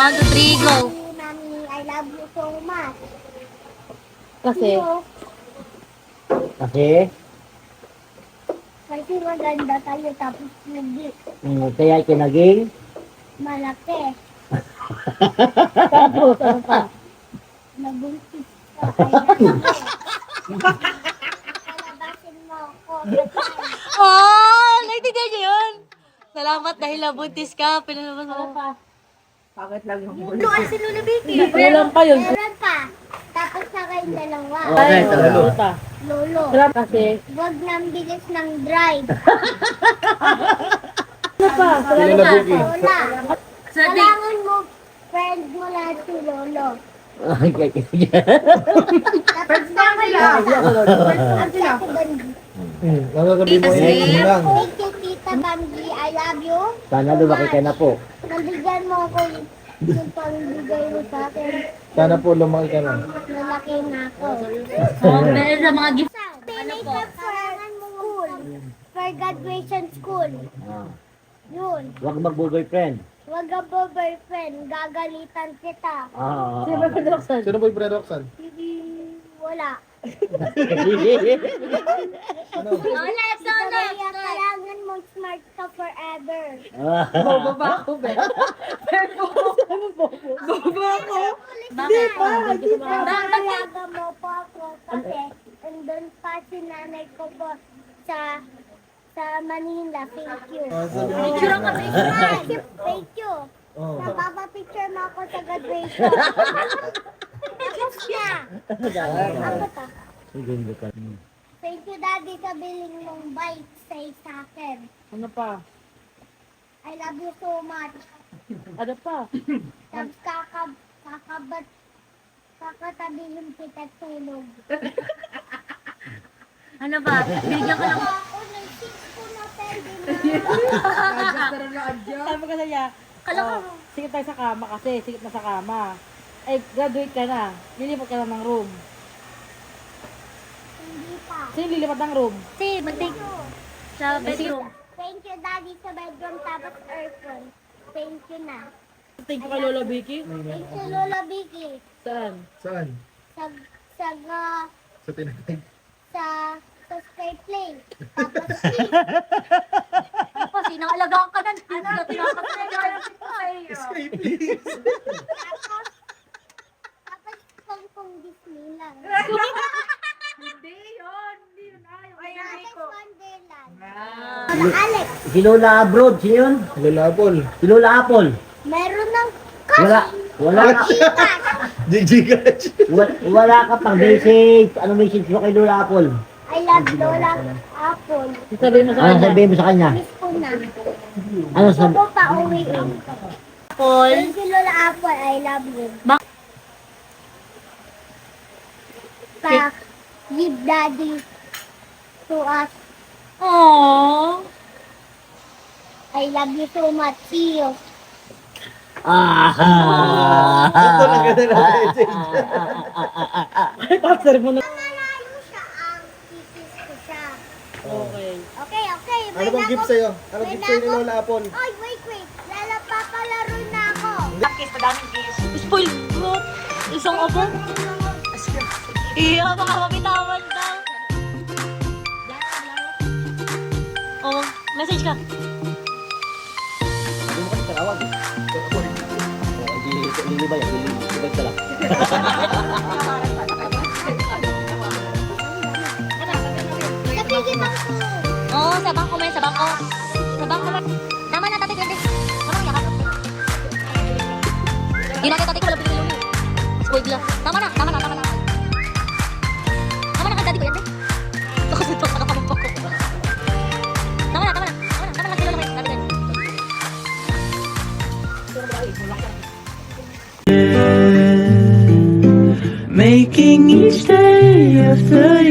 1, 2, 3, go. Mami, I love you so much. Kasi, Kasi, Kasi maganda tayo tapos hindi kaya ikinaging, malaki. tapos, ano pa? Nabuntis ka. I love you. Palabasin mo ako. Oh, naitigyan niyo yun. Salamat dahil nabuntis ka. Pinalabas mo pa. Bakit lang yung Yung doon si Luna Vicky. Kulang pa yun. Meron pa. Tapos na kayong dalawa. Okay, Ay, talo. ano pa? Lolo. Sarap kasi. Huwag nang bilis ng drive. Ano pa? Sarap pa. Lola. Sa di- Kailangan mo friend mo lahat si Lolo. Tapos na kayo. Ang sa Banji. Nagagabi mo Kasi- yun lang. Thank you, Tita Banji. I love you. Sana lumaki ka na po. Nabigyan mo ako yung pangbigay mo sa akin. Sana po lumaki ka na. Malaki na ako. Oh, dahil sa mga gift. Pinay ka for school. For graduation school. Ah, Yun. Huwag mag-boyfriend. Huwag ka po boyfriend. Gagalitan kita. Sino ba Roxanne? Sino po yung Brad Roxanne? Hindi. Wala. Ano? Next, Kaya kailangan mo smart ka forever. Bobo ba ako, be? Bobo ako? Hindi pa. Hindi pa. Nalaga mo po ako kasi andun pa si nanay ko po sa Manila. Thank you. Sabi mo. Picture ka, Thank you. Oh. Napapapicture mo ako sa graduation. Tapos na. Ako ta. Thank you, Daddy, sa biling mong bike sa akin. Ano pa? I love you so much. Ano pa? Tapos kakatabihin kita tulog. Ano ba? Bigyan ka lang. Ako ng 6 ko na pwede na. Sabi ko sa niya, sikit tayo sa kama kasi, sikit na sa kama. Ay, graduate ka na. Lilipat ka na ng room. Hindi pa. Sino lilipat ng room? Si, mag-take sa bedroom. Thank you, Daddy, sa bedroom tapos aircon. Thank you na. Thank you kay Lola Vicky. Thank you, Lola Vicky. Saan? Saan? Sa, sa, ga- Sa tinatay. sa Skyplay. Tapos, Ano pa, sinangalagaan ka na. Hindi na tinakasalagaan ko sa iyo. Escape, please. tapos Pong Disneyland. Hindi yun. Hindi yun. Ayaw. Alex Wonderland. Alex, Si Lola Abroad, sino yun? Lalabol. Si Lola Apple. meron ng Wala, wala ka, GG guys. wala ka pang message. Ano message mo kay Lola Apple? I love Lola Apple. Sabihin mo sa Ano kanya. sabihin mo sa kanya? Miss ko na. Ano Gusto sabi? ko pa uwiin. Paul. Thank you, Lola Apple. I love you. Bak- Pa, give Daddy to us. Aww. I love you so much. See you. Ito na ganda na message. Pastor mo na. Malayo siya ang kisis ko siya. Okay. Okay, okay. Ano bang gift sa'yo? Ano may gift sa'yo ni nako- Lola Apple? Oy, wait. Lala, papalaro na ako. Spoil bro. Isang abo. Iya, baka mabitawan daw. Oh, message ka. Ano mo kasi tarawag? Lilibay yan, lilibay ka lang. Napigil ako. Oo, sa bangko mo yan, sa bangko. Sa bangko mo. Tama na, tatay, ganda. Tama na, yakap. Hindi natin tatay ko, wala pinili mo. Spoiled lang. Tama na. Tama na, kay daddy ko yan, eh. Ito kasi ito, nakapamumpak ko. Tama na, lang, kay lola mo yan, daddy ko yan. Making each day after